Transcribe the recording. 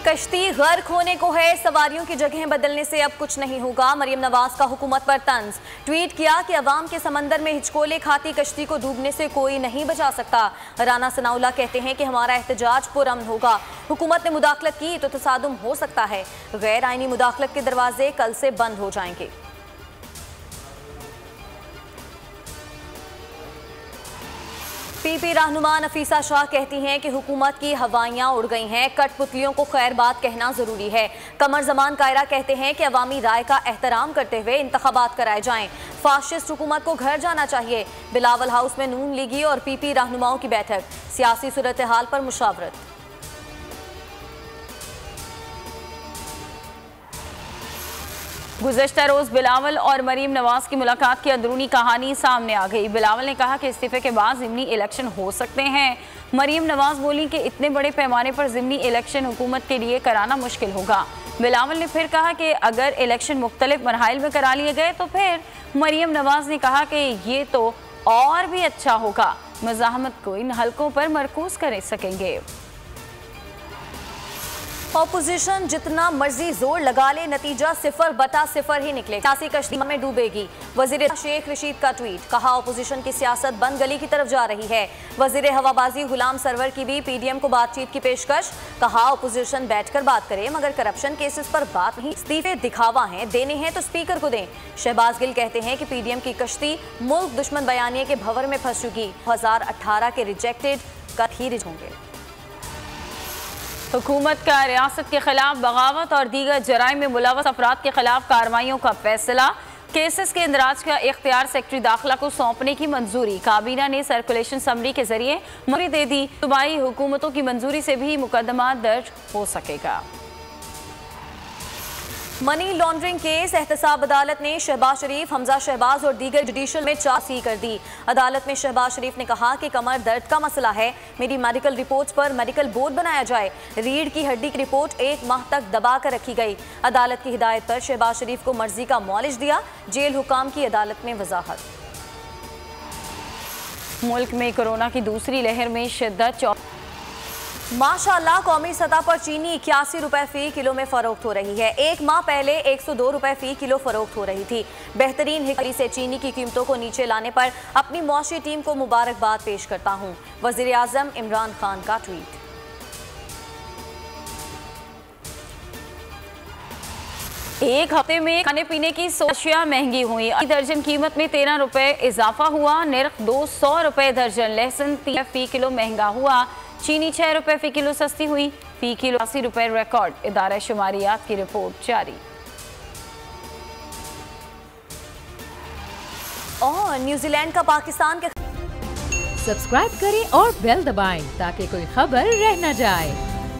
कश्ती गर्क होने को है, सवारियों की जगह बदलने से अब कुछ नहीं होगा। मरियम नवाज का हुकूमत पर तंज। ट्वीट किया कि अवाम के समंदर में हिचकोले खाती कश्ती को डूबने से कोई नहीं बचा सकता। राना सनाउल्लाह कहते हैं कि हमारा एहतजाज पुरअमन होगा। हुकूमत ने मुदाखलत की तो तसादुम हो सकता है। गैर आईनी मुदाखलत के दरवाजे कल से बंद हो जाएंगे। पीपी रहनुमा नफीसा शाह कहती हैं कि हुकूमत की हवाइयां उड़ गई हैं, कठपुतलियों को खैर बात कहना जरूरी है। कमर जमान कायरा कहते हैं कि अवामी राय का एहतराम करते हुए इंतखाबात कराए जाएं। फाशिस्ट हुकूमत को घर जाना चाहिए। बिलावल हाउस में नून लीगी और पीपी रहनुमाओं की बैठक, सियासी सूरत हाल पर मुशावरत। गुज़श्ता रोज बिलावल और मरीम नवाज की मुलाकात की अंदरूनी कहानी सामने आ गई। बिलावल ने कहा कि इस्तीफे के बाद ज़िमनी इलेक्शन हो सकते हैं। मरीम नवाज बोली कि इतने बड़े पैमाने पर ज़िमनी इलेक्शन हुकूमत के लिए कराना मुश्किल होगा। बिलावल ने फिर कहा कि अगर इलेक्शन मुख्तलिफ मरहाइल में करा लिए गए तो फिर मरीम नवाज ने कहा कि ये तो और भी अच्छा होगा। मज़ाहमत को इन हलकों पर मरकूज कर सकेंगे। ऑपोजिशन जितना मर्जी जोर लगा ले, नतीजा 0/0 ही निकले। सियासी कश्ती में डूबेगी। वजीर शेख रशीद का ट्वीट, कहा ऑपोजिशन की सियासत बंद गली की तरफ जा रही है। वजीर हवाबाजी गुलाम सरवर की भी पीडीएम को बातचीत की पेशकश, कहा ऑपोजिशन बैठकर बात करे मगर करप्शन केसेस पर बात नहीं। इस्तीफे दिखावा हैं, देने हैं तो स्पीकर को दें। शहबाज गिल कहते हैं कि पीडीएम की कश्ती मुल्क दुश्मन बयानिए के भंवर में फंस चुकी। 2018 के रिजेक्टेड कल ही होंगे। हुकूमत का रियासत के खिलाफ बगावत और दीगर जराइम में मुलव्वस अफराद के खिलाफ कार्रवाइयों का फैसला। केसेस के इंदराज का इख्तियार सेक्रेटरी दाखिला को सौंपने की मंजूरी। काबीना ने सर्कुलेशन समरी के जरिए मंजूरी दे दी। सूबाई हुकूमतों की मंजूरी से भी मुकदमा दर्ज हो सकेगा। मनी लॉन्ड्रिंग केस, एहतसाब अदालत ने शहबाज शरीफ, हमजा शहबाज और दीगर जुडिशल में चार्जशीट कर दी। अदालत में शहबाज शरीफ ने कहा कि कमर दर्द का मसला है, मेरी मेडिकल रिपोर्ट्स पर मेडिकल बोर्ड बनाया जाए। रीढ़ की हड्डी की रिपोर्ट 1 माह तक दबा कर रखी गई। अदालत की हिदायत पर शहबाज शरीफ को मर्जी का मौलिज दिया। जेल हुकाम की अदालत में वजाहत। मुल्क में कोरोना की दूसरी लहर में शिद्दत। माशाअल्लाह, कौमी सतह पर चीनी 81 रुपए फी किलो में फरोख्त हो रही है। 1 माह पहले 102 रुपए फी किलो फरोख्त हो रही थी। बेहतरीन हिकरी से चीनी की कीमतों को नीचे लाने पर अपनी मौशी टीम को मुबारकबाद पेश करता हूं। वजीर आजम इमरान खान का ट्वीट। एक हफ्ते में खाने पीने की अशिया महंगी हुई। दर्जन कीमत में 13 रुपए इजाफा हुआ। निर्ख 200 रुपए दर्जन। लहसुन 3 फी किलो महंगा हुआ। चीनी 6 रुपए फी किलो सस्ती हुई। फी किलो 80 रुपए रिकॉर्ड। इदारा शुमारियात की रिपोर्ट जारी। और न्यूजीलैंड का पाकिस्तान के सब्सक्राइब करें और बेल दबाएं ताकि कोई खबर रह न जाए।